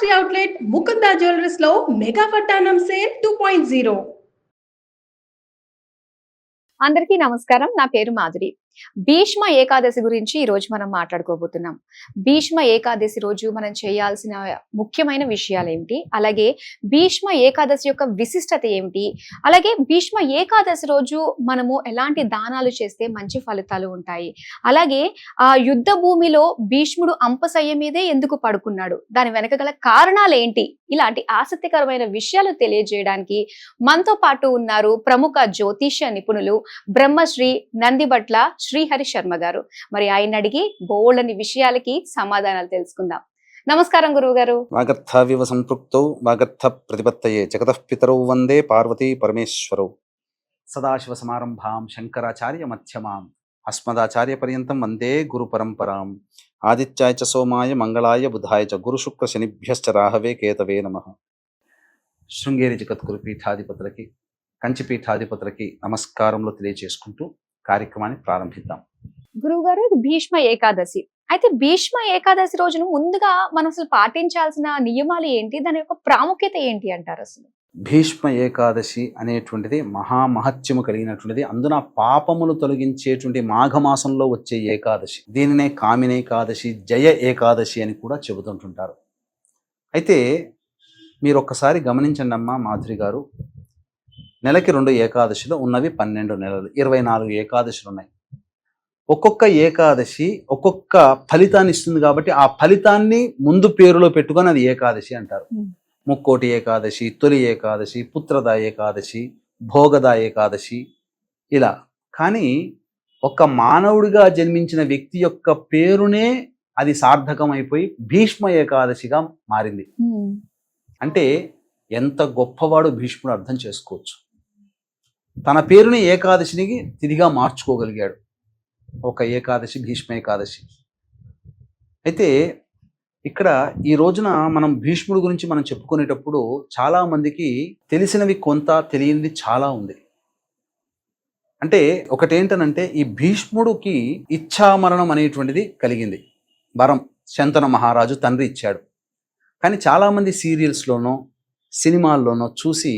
Factory outlet Mukunda jewellers లో mega వడ్డానం sale 2.0. అందరికీ నమస్కారం. నా పేరు మాధురి. భీష్మ ఏకాదశి గురించి ఈ రోజు మనం మాట్లాడుకోబోతున్నాం. భీష్మ ఏకాదశి రోజు మనం చేయాల్సిన ముఖ్యమైన విషయాలు ఏమిటి, అలాగే భీష్మ ఏకాదశి యొక్క విశిష్టత ఏమిటి, అలాగే భీష్మ ఏకాదశి రోజు మనము ఎలాంటి దానాలు చేస్తే మంచి ఫలితాలు ఉంటాయి, అలాగే ఆ యుద్ధ భూమిలో భీష్ముడు అంపశయ్య మీదే ఎందుకు పడుకున్నాడు, దాని వెనక గల కారణాలు ఏంటి, ఇలాంటి ఆసక్తికరమైన విషయాలు తెలియజేయడానికి మనతో పాటు ఉన్నారు ప్రముఖ జ్యోతిష్య నిపుణులు బ్రహ్మశ్రీ నందిబట్ల శ్రీహరి శర్మ గారు. మరి ఆయన అడిగి బోల్డని విషయాలకి సమాధానాలు తెలుసుకుందాం. నమస్కారం గురువు గారు. వాగర్థావివ సంపృక్తౌ వాగర్థ ప్రతిపత్తయే జగతః పితరౌ వందే పార్వతీ పరమేశ్వరౌ. సదాశివ సమారంభాం శంకరాచార్య మధ్యమాం అస్మదాచార్య పర్యంతం వందే గురు పరంపరాం. ఆదిత్యాయ చ సోమాయ మంగళాయ బుధాయ చ గురు శుక్ర శనిభ్యశ్చ రాహవే కేతవే నమః. శృంగేరి జగద్గురు పీఠాధిపతులకి, కంచి పీఠాధిపతులకి నమస్కారంలో తెలియజేసుకుంటూ కార్యక్రమాన్ని ప్రారంభిద్దాం. గురువు గారు, ఇది భీష్మ ఏకాదశి. అయితే భీష్మ ఏకాదశి రోజును ముందుగా మనం అసలు పాటించాల్సిన నియమాలు ఏంటి, దాని యొక్క ప్రాముఖ్యత ఏంటి అంటారు? అసలు భీష్మ ఏకాదశి అనేటువంటిది మహామహత్యము కలిగినటువంటిది. అందున పాపములు తొలగించేటువంటి మాఘమాసంలో వచ్చే ఏకాదశి. దీనినే కామినేకాదశి, జయ ఏకాదశి అని కూడా చెబుతుంటుంటారు. అయితే మీరు ఒక్కసారి గమనించండి అమ్మా మాధురి గారు, నెలకి 2 ఏకాదశిలో ఉన్నవి 12 నెలలు, 24 ఏకాదశులు ఉన్నాయి. ఒక్కొక్క ఏకాదశి ఒక్కొక్క ఫలితాన్ని ఇస్తుంది కాబట్టి ఆ ఫలితాన్ని ముందు పేరులో పెట్టుకొని అది ఏకాదశి అంటారు. ముక్కోటి ఏకాదశి, తొలి ఏకాదశి, పుత్రద ఏకాదశి, భోగద ఏకాదశి, ఇలా. కానీ ఒక మానవుడిగా జన్మించిన వ్యక్తి యొక్క పేరునే అది సార్థకం అయిపోయి భీష్మ ఏకాదశిగా మారింది. అంటే ఎంత గొప్పవాడు భీష్ముడు అర్థం చేసుకోవచ్చు. తన పేరుని ఏకాదశినికి తిరిగా మార్చుకోగలిగాడు. ఒక ఏకాదశి భీష్మ ఏకాదశి. అయితే ఇక్కడ ఈ రోజున మనం భీష్ముడి గురించి మనం చెప్పుకునేటప్పుడు చాలా మందికి తెలిసినవి కొంత, తెలియనిది చాలా ఉంది. అంటే ఒకటేంటనంటే, ఈ భీష్ముడికి ఇచ్ఛామరణం అనేటువంటిది కలిగింది. వరం శంతన మహారాజు తండ్రి ఇచ్చాడు. కానీ చాలామంది సీరియల్స్లోనో సినిమాల్లోనో చూసి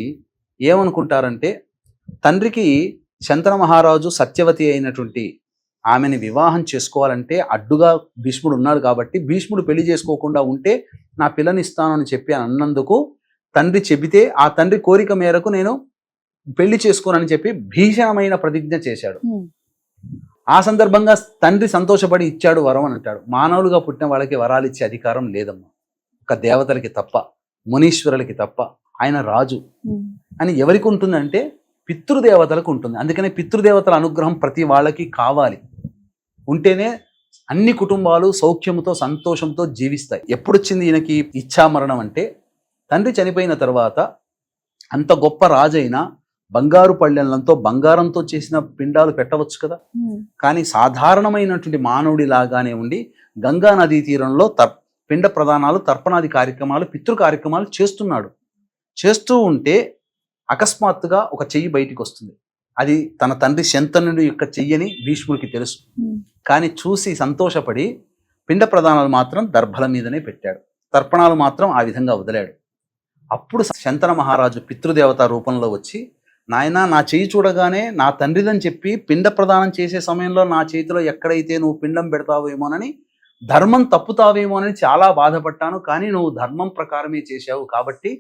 ఏమనుకుంటారంటే, తండ్రికి శంతన మహారాజు సత్యవతి అయినటువంటి ఆమెని వివాహం చేసుకోవాలంటే అడ్డుగా భీష్ముడు ఉన్నాడు కాబట్టి భీష్ముడు పెళ్లి చేసుకోకుండా ఉంటే నా పిల్లని ఇస్తానని చెప్పి అన్నందుకు తండ్రి చెబితే ఆ తండ్రి కోరిక మేరకు నేను పెళ్లి చేసుకోనని చెప్పి భీషణమైన ప్రతిజ్ఞ చేశాడు. ఆ సందర్భంగా తండ్రి సంతోషపడి ఇచ్చాడు వరం అని అంటాడు. మానవులుగా పుట్టిన వాళ్ళకి వరాలు ఇచ్చే అధికారం లేదమ్మా, ఒక దేవతలకి తప్ప, మునీశ్వరులకి తప్ప. ఆయన రాజు అని ఎవరికి ఉంటుందంటే పితృదేవతలకు ఉంటుంది. అందుకనే పితృదేవతల అనుగ్రహం ప్రతి వాళ్ళకి కావాలి. ఉంటేనే అన్ని కుటుంబాలు సౌఖ్యంతో సంతోషంతో జీవిస్తాయి. ఎప్పుడొచ్చింది ఈయనకి ఇచ్ఛామరణం అంటే, తండ్రి చనిపోయిన తర్వాత అంత గొప్ప రాజైనా బంగారు పళ్ళెంతో బంగారంతో చేసిన పిండాలు పెట్టవచ్చు కదా. కానీ సాధారణమైనటువంటి మానవుడి లాగానే ఉండి గంగా నదీ తీరంలో పిండ ప్రదానాలు, తర్పణాది కార్యక్రమాలు, పితృ కార్యక్రమాలు చేస్తున్నాడు. చేస్తూ ఉంటే అకస్మాత్తుగా ఒక చెయ్యి బయటికి వస్తుంది. అది తన తండ్రి శంతనుడి యొక్క చెయ్యని భీష్ముడికి తెలుసు. కానీ చూసి సంతోషపడి పిండ ప్రదానాలు మాత్రం దర్భల మీదనే పెట్టాడు, తర్పణాలు మాత్రం ఆ విధంగా వదిలాడు. అప్పుడు శంతన మహారాజు పితృదేవత రూపంలో వచ్చి, నాయనా నా చెయ్యి చూడగానే నా తండ్రిదని చెప్పి పిండ ప్రదానం చేసే సమయంలో నా చేతిలో ఎక్కడైతే నువ్వు పిండం పెడతావేమోనని, ధర్మం తప్పుతావేమోనని చాలా బాధపడ్డాను. కానీ నువ్వు ధర్మం ప్రకారమే చేశావు కాబట్టి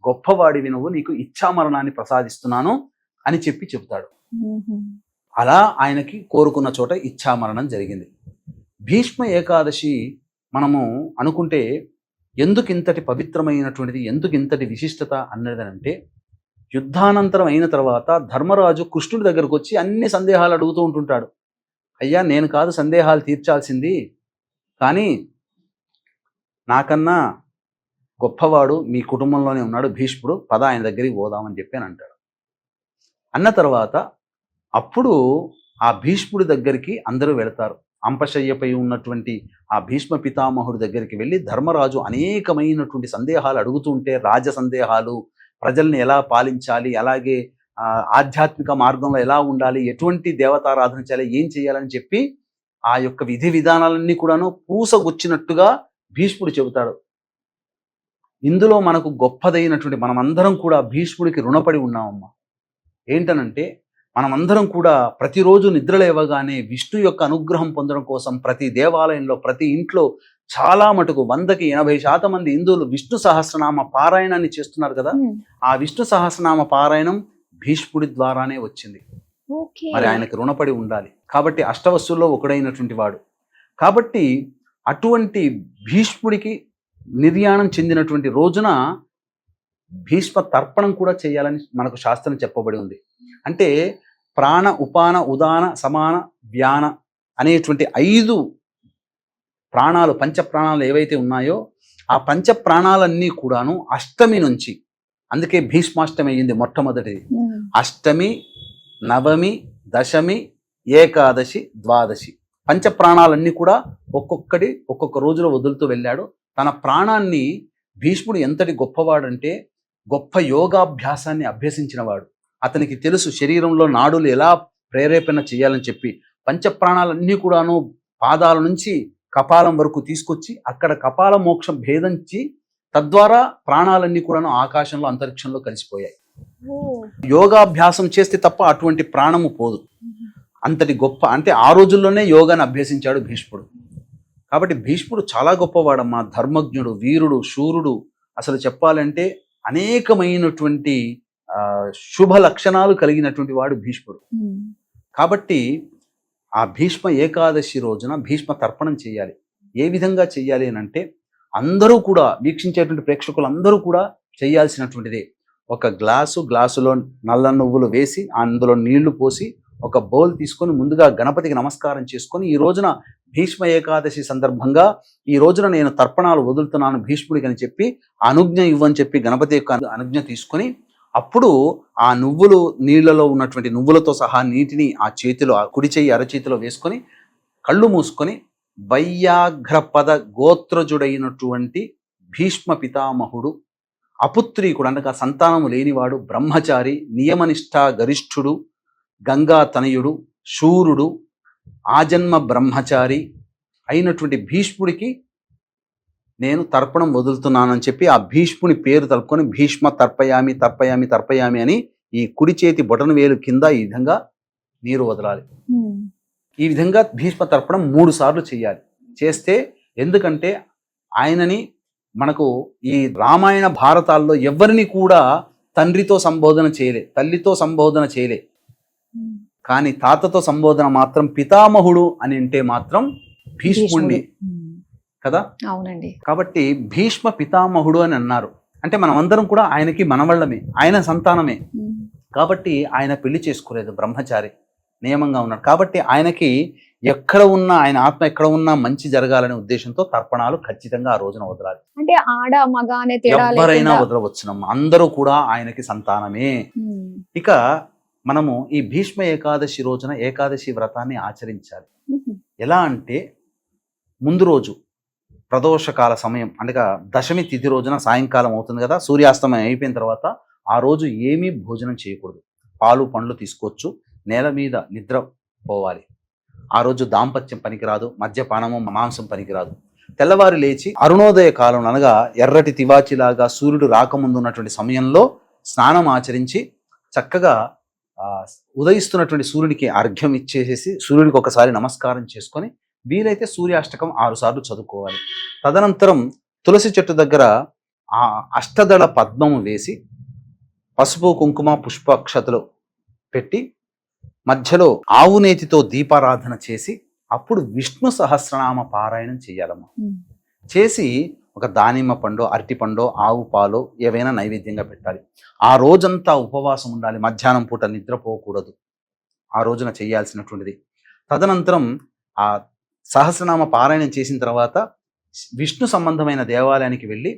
గొప్పవాడివి నువ్వు, నీకు ఇచ్ఛామరణాన్ని ప్రసాదిస్తున్నాను అని చెప్పి చెబుతాడు. అలా ఆయనకి కోరుకున్న చోట ఇచ్ఛామరణం జరిగింది. భీష్మ ఏకాదశి మనము అనుకుంటే ఎందుకు ఇంతటి పవిత్రమైనటువంటిది, ఎందుకు ఇంతటి విశిష్టత అన్నదంటే, యుద్ధానంతరం అయిన తర్వాత ధర్మరాజు కృష్ణుడి దగ్గరకు వచ్చి అన్ని సందేహాలు అడుగుతూ ఉంటుంటాడు. అయ్యా, నేను కాదు సందేహాలు తీర్చాల్సింది, కానీ నాకన్నా గొప్పవాడు మీ కుటుంబంలోనే ఉన్నాడు భీష్ముడు, పద ఆయన దగ్గరికి పోదామని చెప్పి అని అంటాడు. అన్న తర్వాత అప్పుడు ఆ భీష్ముడి దగ్గరికి అందరూ వెళతారు. అంపశయ్యపై ఉన్నటువంటి ఆ భీష్మ పితామహుడి దగ్గరికి వెళ్ళి ధర్మరాజు అనేకమైనటువంటి సందేహాలు అడుగుతుంటే, రాజ సందేహాలు, ప్రజల్ని ఎలా పాలించాలి, అలాగే ఆధ్యాత్మిక మార్గంలో ఎలా ఉండాలి, ఎటువంటి దేవతారాధన చేయాలి, ఏం చేయాలని చెప్పి ఆ యొక్క విధి విధానాలన్నీ కూడాను పూసగుచ్చినట్టుగా భీష్ముడు చెబుతాడు. ఇందులో మనకు గొప్పదైనటువంటి మనమందరం కూడా భీష్ముడికి రుణపడి ఉన్నామమ్మా. ఏంటనంటే మనమందరం కూడా ప్రతిరోజు నిద్రలేవగానే విష్ణు యొక్క అనుగ్రహం పొందడం కోసం ప్రతి దేవాలయంలో ప్రతి ఇంట్లో చాలా మటుకు 100కి 80% మంది హిందువులు విష్ణు సహస్రనామ పారాయణాన్ని చేస్తున్నారు కదా. ఆ విష్ణు సహస్రనామ పారాయణం భీష్ముడి ద్వారానే వచ్చింది. ఓకే. మరి ఆయనకి రుణపడి ఉండాలి కాబట్టి అష్టవస్తుల్లో ఒకడైనటువంటి వాడు కాబట్టి అటువంటి భీష్ముడికి నిర్యాణం చెందినటువంటి రోజున భీష్మ తర్పణం కూడా చేయాలని మనకు శాస్త్రం చెప్పబడి ఉంది. అంటే ప్రాణ ఉపాన ఉదాన సమాన వ్యాన అనేటువంటి 5 ప్రాణాలు పంచ ప్రాణాలు ఏవైతే ఉన్నాయో ఆ పంచ ప్రాణాలన్నీ కూడాను అష్టమి నుంచి, అందుకే భీష్మాష్టమి అయ్యింది మొట్టమొదటిది. అష్టమి, నవమి, దశమి, ఏకాదశి, ద్వాదశి పంచ ప్రాణాలన్నీ కూడా ఒక్కొక్కటి ఒక్కొక్క రోజులో వదులుతూ వెళ్ళాడు. తన ప్రాణాన్ని భీష్ముడు ఎంతటి గొప్పవాడంటే గొప్ప యోగాభ్యాసాన్ని అభ్యసించినవాడు. అతనికి తెలుసు శరీరంలో నాడులు ఎలా ప్రేరేపణ చేయాలని చెప్పి పంచప్రాణాలన్నీ కూడాను పాదాల నుంచి కపాలం వరకు తీసుకొచ్చి అక్కడ కపాల మోక్షం భేదించి తద్వారా ప్రాణాలన్నీ కూడాను ఆకాశంలో అంతరిక్షంలో కలిసిపోయాయి. యోగాభ్యాసం చేస్తే తప్ప అటువంటి ప్రాణము పోదు. అంతటి గొప్ప అంటే ఆ రోజుల్లోనే యోగాన్ని అభ్యసించాడు భీష్ముడు. కాబట్టి భీష్ముడు చాలా గొప్పవాడమ్మా, ధర్మజ్ఞుడు, వీరుడు, శూరుడు. అసలు చెప్పాలంటే అనేకమైనటువంటి శుభ లక్షణాలు కలిగినటువంటి వాడు భీష్ముడు. కాబట్టి ఆ భీష్మ ఏకాదశి రోజున భీష్మ తర్పణం చేయాలి. ఏ విధంగా చెయ్యాలి అని అంటే అందరూ కూడా వీక్షించేటువంటి ప్రేక్షకులు అందరూ కూడా చేయాల్సినటువంటిదే. ఒక గ్లాసులో నల్ల నువ్వులు వేసి అందులో నీళ్లు పోసి ఒక బౌల్ తీసుకొని ముందుగా గణపతికి నమస్కారం చేసుకొని ఈ రోజున భీష్మ ఏకాదశి సందర్భంగా ఈ రోజున నేను తర్పణాలు వదులుతున్నాను భీష్ముడికి అని చెప్పి అనుజ్ఞ ఇవ్వని చెప్పి గణపతి యొక్క అనుజ్ఞ తీసుకొని అప్పుడు ఆ నువ్వులు నీళ్లలో ఉన్నటువంటి నువ్వులతో సహా నీటిని ఆ చేతిలో ఆ కుడి చెయ్యి అరచేతిలో వేసుకొని కళ్ళు మూసుకొని వైయాఘ్రపద గోత్రజుడైనటువంటి భీష్మ పితామహుడు అపుత్రీకుడు అనగా సంతానము లేనివాడు బ్రహ్మచారి నియమనిష్ఠా గరిష్ఠుడు గంగా తనయుడు శూరుడు ఆజన్మ బ్రహ్మచారి అయినటువంటి భీష్ముడికి నేను తర్పణం వదులుతున్నానని చెప్పి ఆ భీష్ముని పేరు తలుపుకొని భీష్మ తర్పయామి తర్పయామి తర్పయామి అని ఈ కుడి చేతి బొటన వేలు కింద ఈ విధంగా నీరు వదలాలి. ఈ విధంగా భీష్మ తర్పణం 3 సార్లు చేయాలి. చేస్తే ఎందుకంటే ఆయనని మనకు ఈ రామాయణ భారతాల్లో ఎవరిని కూడా తండ్రితో సంబోధన చేయలే, తల్లితో సంబోధన చేయలే. కానీ తాతతో సంబోధన మాత్రం పితామహుడు అని అంటే మాత్రం భీష్ముడిని కదా. అవునండి. కాబట్టి భీష్మ పితామహుడు అని అన్నారు. అంటే మనం అందరం కూడా ఆయనకి మనవళ్ళమే, ఆయన సంతానమే. కాబట్టి ఆయన పెళ్లి చేసుకోలేదు, బ్రహ్మచారి నియమంగా ఉన్నాడు. కాబట్టి ఆయనకి ఎక్కడ ఉన్నా ఆయన ఆత్మ ఎక్కడ ఉన్నా మంచి జరగాలనే ఉద్దేశంతో తర్పణాలు ఖచ్చితంగా ఆ రోజున వదలాలి. అంటే ఆడ మగ అనే తేడా ఎవరైనా వదలవచ్చునమ్మా, అందరూ కూడా ఆయనకి సంతానమే. ఇక మనము ఈ భీష్మ ఏకాదశి రోజున ఏకాదశి వ్రతాన్ని ఆచరించాలి. ఎలా అంటే ముందు రోజు ప్రదోషకాల సమయం అనగా దశమి తిథి రోజున సాయంకాలం అవుతుంది కదా, సూర్యాస్తమయం అయిపోయిన తర్వాత ఆ రోజు ఏమీ భోజనం చేయకూడదు. పాలు పండ్లు తీసుకోవచ్చు, నేల మీద నిద్ర పోవాలి. ఆ రోజు దాంపత్యం పనికిరాదు, మద్యపానము మాంసం పనికిరాదు. తెల్లవారు లేచి అరుణోదయ కాలం అనగా ఎర్రటి తివాచిలాగా సూర్యుడు రాకముందు ఉన్నటువంటి సమయంలో స్నానం ఆచరించి చక్కగా ఉదయిస్తున్నటువంటి సూర్యునికి అర్ఘ్యం ఇచ్చేసేసి సూర్యుడికి ఒకసారి నమస్కారం చేసుకొని వీలైతే సూర్యాష్టకం 6 సార్లు చదువుకోవాలి. తదనంతరం తులసి చెట్టు దగ్గర ఆ అష్టదళ పద్మము వేసి పసుపు కుంకుమ పుష్పాక్షతలు పెట్టి మధ్యలో ఆవు నేతితో దీపారాధన చేసి అప్పుడు విష్ణు సహస్రనామ పారాయణం చేయాలమ్మా. చేసి ఒక దానిమ్మ పండు, అరటి పండు, ఆవు పాలు ఏవైనా నైవేద్యంగా పెట్టాలి. ఆ రోజంతా ఉపవాసం ఉండాలి, మధ్యాహ్నం పూట నిద్రపోకూడదు. ఆ రోజున చేయాల్సినటువంటిది. తదనంతరం ఆ సహస్రనామ పారాయణం చేసిన తర్వాత విష్ణు సంబంధమైన దేవాలయానికి వెళ్ళి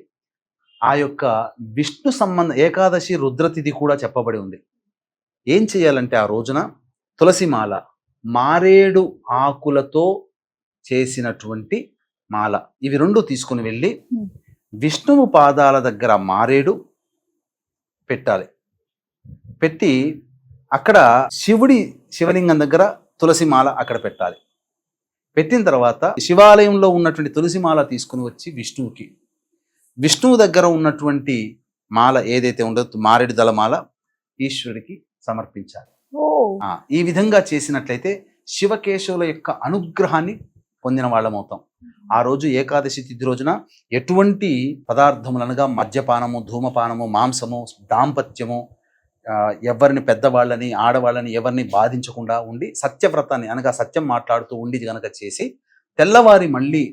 ఆ యొక్క విష్ణు సంబంధ ఏకాదశి రుద్రతిథి కూడా చెప్పబడి ఉంది. ఏం చేయాలంటే ఆ రోజున తులసిమాల, మారేడు ఆకులతో చేసినటువంటి మాల, ఇవి 2 తీసుకుని వెళ్ళి విష్ణువు పాదాల దగ్గర మారేడు పెట్టాలి. పెట్టి అక్కడ శివలింగం దగ్గర తులసిమాల అక్కడ పెట్టాలి. పెట్టిన తర్వాత శివాలయంలో ఉన్నటువంటి తులసిమాల తీసుకుని వచ్చి విష్ణువుకి, విష్ణువు దగ్గర ఉన్నటువంటి మాల ఏదైతే ఉండదో మారేడు దళ మాల ఈశ్వరుడికి సమర్పించాలి. ఓ ఈ విధంగా చేసినట్లయితే శివకేశవుల యొక్క అనుగ్రహాన్ని పొందిన వాళ్ళమవుతాం. ఆ రోజు ఏకాదశి తిథి రోజున ఎటువంటి పదార్థములనగా మద్యపానము, ధూమపానము, మాంసము, దాంపత్యము, ఎవరిని పెద్దవాళ్ళని ఆడవాళ్ళని ఎవరిని బాధించకుండా ఉండి సత్యవ్రతాన్ని అనగా సత్యం మాట్లాడుతూ ఉండి గనక చేసి తెల్లవారి మళ్ళీ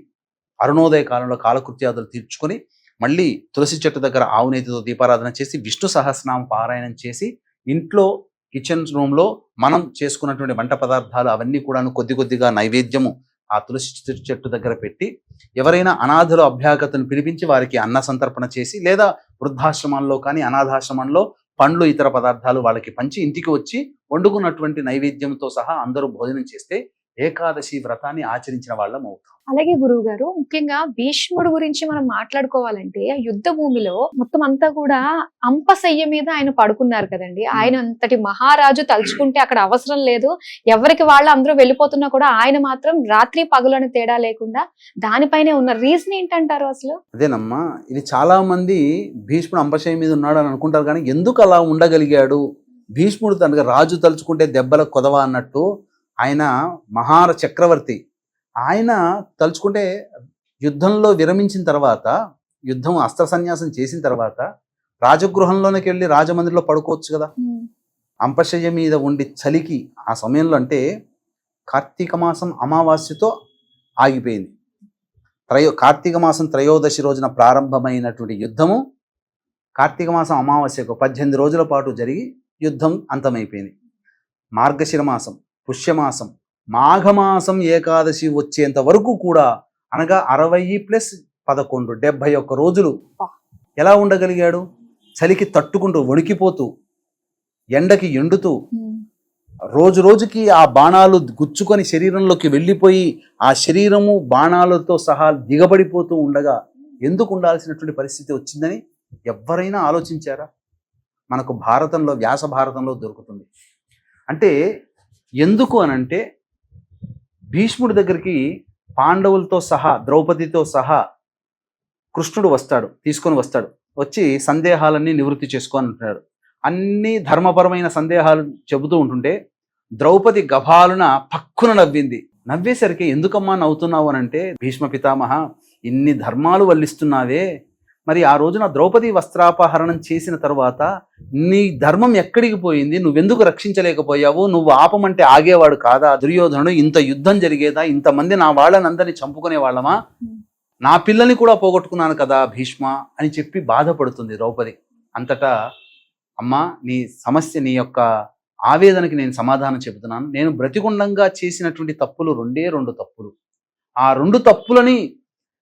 అరుణోదయ కాలంలో కాలకృత్యాదులు తీర్చుకొని మళ్ళీ తులసి చెట్టు దగ్గర ఆవునేతితో దీపారాధన చేసి విష్ణు సహస్రనామ పారాయణం చేసి ఇంట్లో కిచెన్ రూమ్లో మనం చేసుకున్నటువంటి వంట పదార్థాలు అవన్నీ కూడాను కొద్ది కొద్దిగా నైవేద్యము ఆ తులసి చెట్టు దగ్గర పెట్టి ఎవరైనా అనాథుల అభ్యాగతను పిలిపించి వారికి అన్న సంతర్పణ చేసి లేదా వృద్ధాశ్రమాల్లో కానీ అనాథాశ్రమంలో పండ్లు ఇతర పదార్థాలు వాళ్ళకి పంచి ఇంటికి వచ్చి వండుకున్నటువంటి నైవేద్యంతో సహా అందరూ భోజనం చేస్తే ఏకాదశి వ్రతాన్ని ఆచరించిన వాళ్ళం అవుతాం. అలాగే గురువు గారు, ముఖ్యంగా భీష్ముడు గురించి మనం మాట్లాడుకోవాలంటే ఆ యుద్ధ భూమిలో మొత్తం అంతా కూడా అంపశయ్య మీద ఆయన పడుకున్నారు కదండి. ఆయన అంతటి మహారాజు తలుచుకుంటే అక్కడ అవసరం లేదు, ఎవరికి వాళ్ళు అందరూ వెళ్ళిపోతున్నా కూడా ఆయన మాత్రం రాత్రి పగలని తేడా లేకుండా దానిపైనే ఉన్న రీజన్ ఏంటంటారు అసలు? అదేనమ్మా, ఇది చాలా మంది భీష్ముడు అంపశయ్య మీద ఉన్నాడు అని అనుకుంటారు, కానీ ఎందుకు అలా ఉండగలిగాడు? భీష్ముడు తనగా రాజు తలుచుకుంటే దెబ్బల కొదవ అన్నట్టు ఆయన మహార చక్రవర్తి. ఆయన తలుచుకుంటే యుద్ధంలో విరమించిన తర్వాత, యుద్ధం అస్త్ర సన్యాసం చేసిన తర్వాత రాజగృహంలోనికి వెళ్ళి రాజమందిరిలో పడుకోవచ్చు కదా. అంపశయ్య మీద ఉండి చలికి ఆ సమయంలో అంటే కార్తీక మాసం అమావాస్యతో ఆగిపోయింది. కార్తీక మాసం త్రయోదశి రోజున ప్రారంభమైనటువంటి యుద్ధము కార్తీక మాసం అమావాస్యకు 18 రోజుల పాటు జరిగి యుద్ధం అంతమైపోయింది. మార్గశిర మాసం, పుష్యమాసం, మాఘమాసం ఏకాదశి వచ్చేంత వరకు కూడా అనగా 60+11 71 రోజులు ఎలా ఉండగలిగాడు? చలికి తట్టుకుంటూ వణికిపోతూ ఎండకి ఎండుతూ రోజు రోజుకి ఆ బాణాలు గుచ్చుకొని శరీరంలోకి వెళ్ళిపోయి ఆ శరీరము బాణాలతో సహా దిగబడిపోతూ ఉండగా ఎందుకు ఉండాల్సినటువంటి పరిస్థితి వచ్చిందని ఎవరైనా ఆలోచించారా? మనకు భారతంలో, వ్యాస భారతంలో దొరుకుతుంది. అంటే ఎందుకు అనంటే భీష్ముడి దగ్గరికి పాండవులతో సహా ద్రౌపదితో సహా కృష్ణుడు వస్తాడు, తీసుకొని వస్తాడు. వచ్చి సందేహాలన్నీ నివృత్తి చేసుకొని అంటున్నాడు. అన్ని ధర్మపరమైన సందేహాలు చెబుతూ ఉంటుంటే ద్రౌపది గభాలున పక్కున నవ్వింది. నవ్వేసరికి ఎందుకమ్మా నవ్వుతున్నావు అనంటే, భీష్మ పితామహ ఇన్ని ధర్మాలు వల్లిస్తున్నావే, మరి ఆ రోజున ద్రౌపది వస్త్రాపహరణం చేసిన తర్వాత నీ ధర్మం ఎక్కడికి పోయింది? నువ్వెందుకు రక్షించలేకపోయావు? నువ్వు ఆపమంటే ఆగేవాడు కాదా దుర్యోధనుడు? ఇంత యుద్ధం జరిగేదా? ఇంతమంది నా వాళ్ళని అందరినీ చంపుకునే వాళ్ళమా? నా పిల్లల్ని కూడా పోగొట్టుకున్నాను కదా భీష్మ అని చెప్పి బాధపడుతుంది ద్రౌపది. అంతటా అమ్మా, నీ సమస్య, నీ యొక్క ఆవేదనకి నేను సమాధానం చెబుతున్నాను. నేను బ్రతికుండంగా చేసినటువంటి తప్పులు 2 తప్పులు. ఆ 2 తప్పులని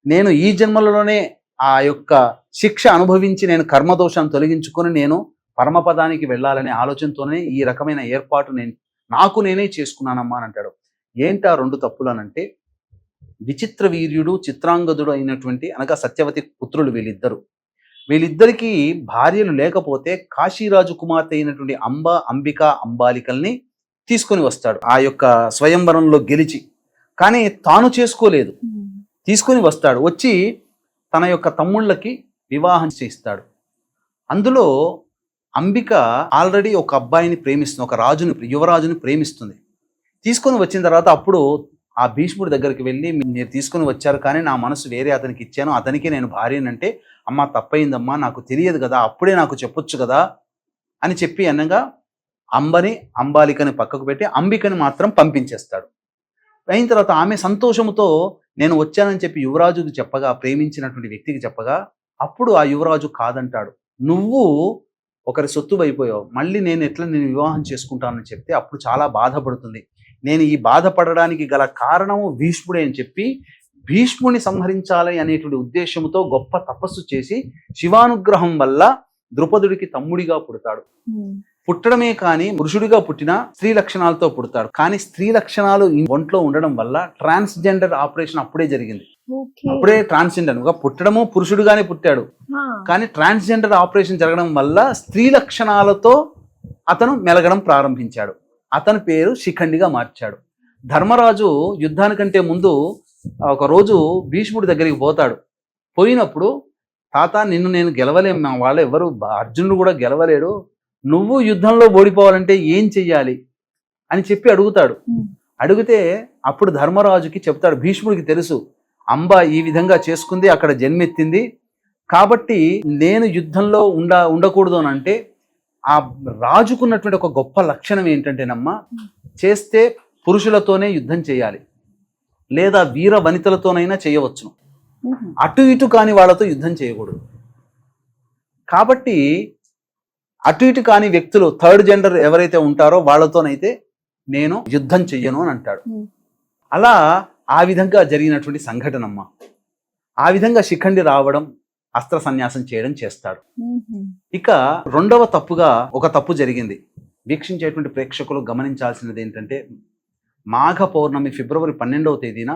నేను ఈ జన్మలలోనే ఆ యొక్క శిక్ష అనుభవించి నేను కర్మదోషాన్ని తొలగించుకొని నేను పరమపదానికి వెళ్ళాలనే ఆలోచనతోనే ఈ రకమైన ఏర్పాటు నాకు నేనే చేసుకున్నానమ్మా అని అంటాడు. ఏంటి ఆ 2 తప్పులు అనంటే, విచిత్ర వీర్యుడు చిత్రాంగదుడు అయినటువంటి అనగా సత్యవతి పుత్రులు వీళ్ళిద్దరికీ భార్యలు లేకపోతే కాశీరాజు కుమార్తె అయినటువంటి అంబిక అంబాలికల్ని తీసుకొని వస్తాడు ఆ యొక్క స్వయంవరంలో గెలిచి. కానీ తాను చేసుకోలేదు, తీసుకొని వస్తాడు. వచ్చి తన యొక్క తమ్ముళ్ళకి వివాహం చేయిస్తాడు. అందులో అంబిక ఆల్రెడీ ఒక అబ్బాయిని ప్రేమిస్తుంది, ఒక యువరాజుని ప్రేమిస్తుంది. తీసుకొని వచ్చిన తర్వాత అప్పుడు ఆ భీష్ముడి దగ్గరికి వెళ్ళి, మీరు తీసుకొని వచ్చారు కానీ నా మనసు వేరే అతనికి ఇచ్చాను, అతనికి నేను భార్యనంటే, అమ్మ తప్పయిందమ్మా, నాకు తెలియదు కదా, అప్పుడే నాకు చెప్పొచ్చు కదా అని చెప్పి అనగా అంబాలికని పక్కకు పెట్టి అంబికని మాత్రం పంపించేస్తాడు. అయిన తర్వాత ఆమె సంతోషముతో నేను వచ్చానని చెప్పి యువరాజుకి చెప్పగా, ప్రేమించినటువంటి వ్యక్తికి చెప్పగా, అప్పుడు ఆ యువరాజు కాదంటాడు. నువ్వు ఒకరి సొత్తు అయిపోయావు, మళ్ళీ నేను ఎట్లా నేను వివాహం చేసుకుంటానని చెప్తే అప్పుడు చాలా బాధపడుతుంది. నేను ఈ బాధపడడానికి గల కారణము భీష్ముడే అని చెప్పి భీష్ముడిని సంహరించాలి అనేటువంటి ఉద్దేశంతో గొప్ప తపస్సు చేసి శివానుగ్రహం వల్ల ద్రుపదుడికి తమ్ముడిగా పుడతాడు. పుట్టడమే కానీ పురుషుడిగా పుట్టిన స్త్రీ లక్షణాలతో పుడతాడు. కానీ స్త్రీ లక్షణాలు ఒంట్లో ఉండడం వల్ల ట్రాన్స్జెండర్ ఆపరేషన్ అప్పుడే జరిగింది. అప్పుడే ట్రాన్స్జెండర్ గా పుట్టడము పురుషుడిగానే పుట్టాడు, కానీ ట్రాన్స్జెండర్ ఆపరేషన్ జరగడం వల్ల స్త్రీ లక్షణాలతో అతను మెలగడం ప్రారంభించాడు. అతని పేరు శిఖండిగా మార్చాడు. ధర్మరాజు యుద్ధానికంటే ముందు ఒక రోజు భీష్ముడి దగ్గరికి పోతాడు. పోయినప్పుడు తాత నిన్ను నేను గెలవలేం, మా వాళ్ళు ఎవరు అర్జునుడు కూడా గెలవలేడు, నువ్వు యుద్ధంలో ఓడిపోవాలంటే ఏం చెయ్యాలి అని చెప్పి అడుగుతాడు. అడిగితే అప్పుడు ధర్మరాజుకి చెప్తాడు, భీష్ముడికి తెలుసు అంబ ఈ విధంగా చేసుకుంది, అక్కడ జన్మెత్తింది, కాబట్టి నేను యుద్ధంలో ఉండకూడదు అని అంటే ఆ రాజుకున్నటువంటి ఒక గొప్ప లక్షణం ఏంటంటేనమ్మా, చేస్తే పురుషులతోనే యుద్ధం చేయాలి, లేదా వీర వనితలతోనైనా చేయవచ్చును, అటు ఇటు కాని వాళ్ళతో యుద్ధం చేయకూడదు. కాబట్టి అటు ఇటు కాని వ్యక్తులు, థర్డ్ జెండర్ ఎవరైతే ఉంటారో వాళ్ళతోనైతే నేను యుద్ధం చెయ్యను అని అంటాడు. అలా ఆ విధంగా జరిగినటువంటి సంఘటనమ్మ. ఆ విధంగా శిఖండి రావడం, అస్త్ర సన్యాసం చేయడం చేస్తాడు. ఇక రెండవ తప్పుగా ఒక తప్పు జరిగింది. వీక్షించేటువంటి ప్రేక్షకులు గమనించాల్సినది ఏంటంటే, మాఘ పౌర్ణమి ఫిబ్రవరి 12వ తేదీన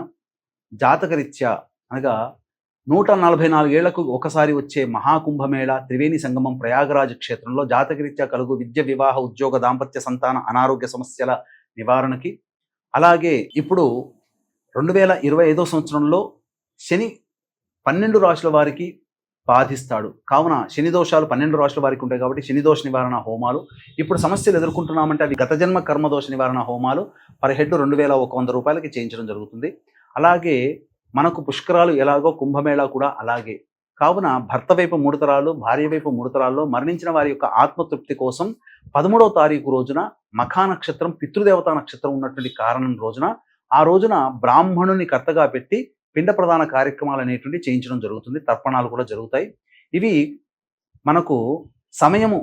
జాతకరీత్యా అనగా 144 ఏళ్లకు ఒకసారి వచ్చే మహాకుంభమేళ త్రివేణి సంగమం ప్రయాగరాజ్ క్షేత్రంలో జాతకరీత్యా కలుగు విద్య, వివాహ, ఉద్యోగ, దాంపత్య, సంతాన, అనారోగ్య సమస్యల నివారణకి, అలాగే ఇప్పుడు 2025వ సంవత్సరంలో శని 12 రాశుల వారికి బాధిస్తాడు. కావున శని దోషాలు 12 రాశుల వారికి ఉంటాయి కాబట్టి శని దోష నివారణ హోమాలు, ఇప్పుడు సమస్యలు ఎదుర్కొంటున్నామంటే అవి గత జన్మ కర్మదోష నివారణ హోమాలు పర్ హెడ్ 2100 రూపాయలకి చేయించడం జరుగుతుంది. అలాగే మనకు పుష్కరాలు ఎలాగో కుంభమేళా కూడా అలాగే. కావున భర్త వైపు 3 తరాలు, భార్య వైపు 3 తరాల్లో మరణించిన వారి యొక్క ఆత్మతృప్తి కోసం 13వ తారీఖు రోజున మఖా నక్షత్రం, పితృదేవతా నక్షత్రం ఉన్నటువంటి కారణం రోజున, ఆ రోజున బ్రాహ్మణుని కర్తగా పెట్టి పిండ ప్రధాన కార్యక్రమాలు అనేటువంటి చేయించడం జరుగుతుంది. తర్పణాలు కూడా జరుగుతాయి. ఇవి మనకు సమయము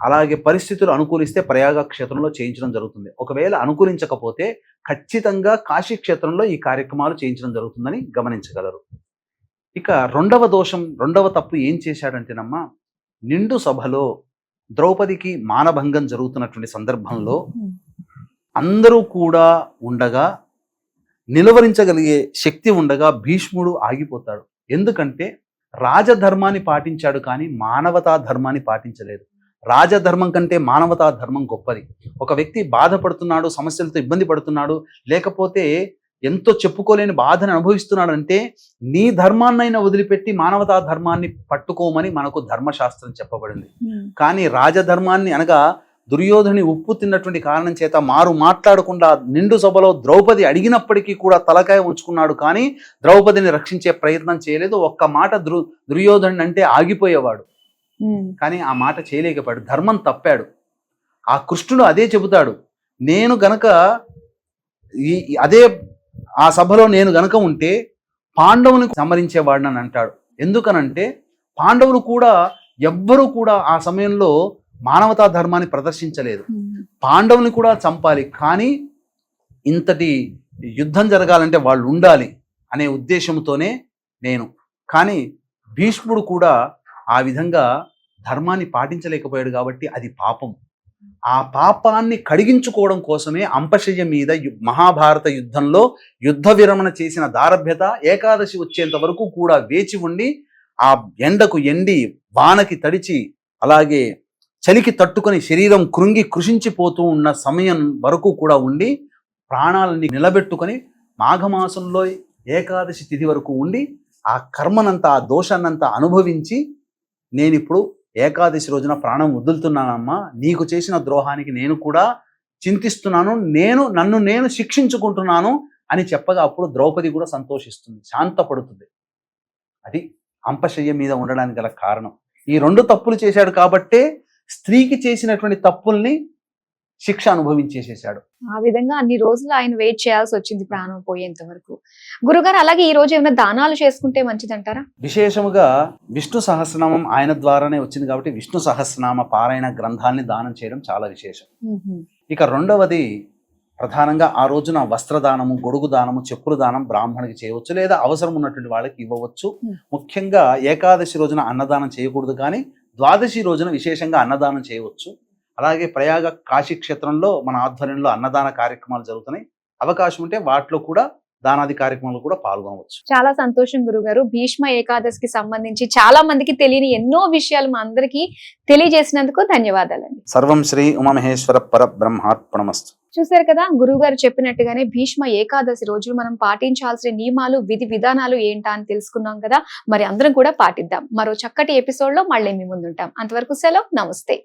అలాగే పరిస్థితులు అనుకూలిస్తే ప్రయాగ క్షేత్రంలో చేయించడం జరుగుతుంది. ఒకవేళ అనుకూలించకపోతే ఖచ్చితంగా కాశీ క్షేత్రంలో ఈ కార్యక్రమాలు చేయించడం జరుగుతుందని గమనించగలరు. ఇక రెండవ తప్పు ఏం చేశాడంటేనమ్మా, నిండు సభలో ద్రౌపదికి మానభంగం జరుగుతున్నటువంటి సందర్భంలో అందరూ కూడా ఉండగా, నిలువరించగలిగే శక్తి ఉండగా భీష్ముడు ఆగిపోతాడు. ఎందుకంటే రాజధర్మాన్ని పాటించాడు కానీ మానవతా ధర్మాన్ని పాటించలేదు. రాజధర్మం కంటే మానవతా ధర్మం గొప్పది. ఒక వ్యక్తి బాధపడుతున్నాడు, సమస్యలతో ఇబ్బంది పడుతున్నాడు, లేకపోతే ఎంతో చెప్పుకోలేని బాధను అనుభవిస్తున్నాడంటే నీ ధర్మాన్నైనా వదిలిపెట్టి మానవతా ధర్మాన్ని పట్టుకోమని మనకు ధర్మశాస్త్రం చెప్పబడింది. కానీ రాజధర్మాన్ని అనగా దుర్యోధని ఉప్పు తిన్నటువంటి కారణం చేత మారు మాట్లాడకుండా నిండు సభలో ద్రౌపది అడిగినప్పటికీ కూడా తలకాయ ఉంచుకున్నాడు, కానీ ద్రౌపదిని రక్షించే ప్రయత్నం చేయలేదు. ఒక్క మాట దుర్యోధను అంటే ఆగిపోయేవాడు, కానీ ఆ మాట చేయలేకపోయాడు, ధర్మం తప్పాడు. ఆ కృష్ణుడు అదే చెబుతాడు, నేను గనక అదే ఆ సభలో నేను గనక ఉంటే పాండవుని సంహరించేవాడిని అంటాడు. ఎందుకనంటే పాండవులు కూడా ఎవ్వరూ కూడా ఆ సమయంలో మానవతా ధర్మాన్ని ప్రదర్శించలేదు. పాండవుని కూడా చంపాలి, కానీ ఇంతటి యుద్ధం జరగాలంటే వాళ్ళు ఉండాలి అనే ఉద్దేశంతోనే నేను. కానీ భీష్ముడు కూడా ఆ విధంగా ధర్మాన్ని పాటించలేకపోయాడు కాబట్టి అది పాపం. ఆ పాపాన్ని కడిగించుకోవడం కోసమే అంపశయ్య మీద మహాభారత యుద్ధంలో యుద్ధ విరమణ చేసిన దారభ్యత ఏకాదశి వచ్చేంత వరకు కూడా వేచి ఉండి, ఆ ఎండకు ఎండి, వానకి తడిచి, అలాగే చలికి తట్టుకొని శరీరం కృంగి కృషించిపోతూ ఉన్న సమయం వరకు కూడా ఉండి ప్రాణాలని నిలబెట్టుకొని మాఘమాసంలో ఏకాదశి తిథి వరకు ఉండి ఆ కర్మనంతా, ఆ దోషాన్నంతా అనుభవించి, నేనిప్పుడు ఏకాదశి రోజున ప్రాణం వదులుతున్నానమ్మా, నీకు చేసిన ద్రోహానికి నేను కూడా చింతిస్తున్నాను, నన్ను నేను శిక్షించుకుంటున్నాను అని చెప్పగా అప్పుడు ద్రౌపది కూడా సంతోషిస్తుంది, శాంతపడుతుంది. అది అంపశయ్య మీద ఉండడానికి గల కారణం. ఈ 2 తప్పులు చేశాడు కాబట్టే స్త్రీకి చేసినటువంటి తప్పుల్ని శిక్ష అనుభవించేసేసాడు. ఆ విధంగా అన్ని రోజులు ఆయన వెయిట్ చేయాల్సి వచ్చింది ప్రాణం పోయేంత వరకు. గురుగారు, అలాగే ఈ రోజు ఏమైనా దానాలు చేసుకుంటే మంచిదంటారా? విశేషముగా విష్ణు సహస్రనామం ఆయన ద్వారానే వచ్చింది కాబట్టి విష్ణు సహస్రనామ పారాయణ గ్రంథాన్ని దానం చేయడం చాలా విశేషం. ఇక రెండవది ప్రధానంగా ఆ రోజున వస్త్రదానము, గొడుగు దానము, చెప్పుల దానం బ్రాహ్మణికి చేయవచ్చు, లేదా అవసరం ఉన్నటువంటి వాళ్ళకి ఇవ్వవచ్చు. ముఖ్యంగా ఏకాదశి రోజున అన్నదానం చేయకూడదు, కానీ ద్వాదశి రోజున విశేషంగా అన్నదానం చేయవచ్చు. అలాగే ప్రయాగ కాశీ క్షేత్రంలో మన ఆధ్వర్యంలో అన్నదాన కార్యక్రమాలు జరుగుతున్నాయి. అవకాశం ఉంటే వాటిలో కూడా దానాది కార్యక్రమాలు కూడా పాల్గొనవచ్చు. చాలా సంతోషం గురుగారు. భీష్మ ఏకాదశికి సంబంధించి చాలా మందికి తెలియని ఎన్నో విషయాలు మా అందరికీ తెలియజేసినందుకు ధన్యవాదాలండి. సర్వం శ్రీ ఉమామహేశ్వర పరబ్రహ్మార్పణమస్తు. చూసారు కదా, గురువు గారు చెప్పినట్టుగానే భీష్మ ఏకాదశి రోజు మనం పాటించాల్సిన నియమాలు, విధి విధానాలు ఏంటా అని తెలుసుకున్నాం కదా. మరి అందరం కూడా పాటిద్దాం. మరో చక్కటి ఎపిసోడ్ లో మళ్ళీ మీ ముందుంటాం. అంతవరకు సెలవు, నమస్తే.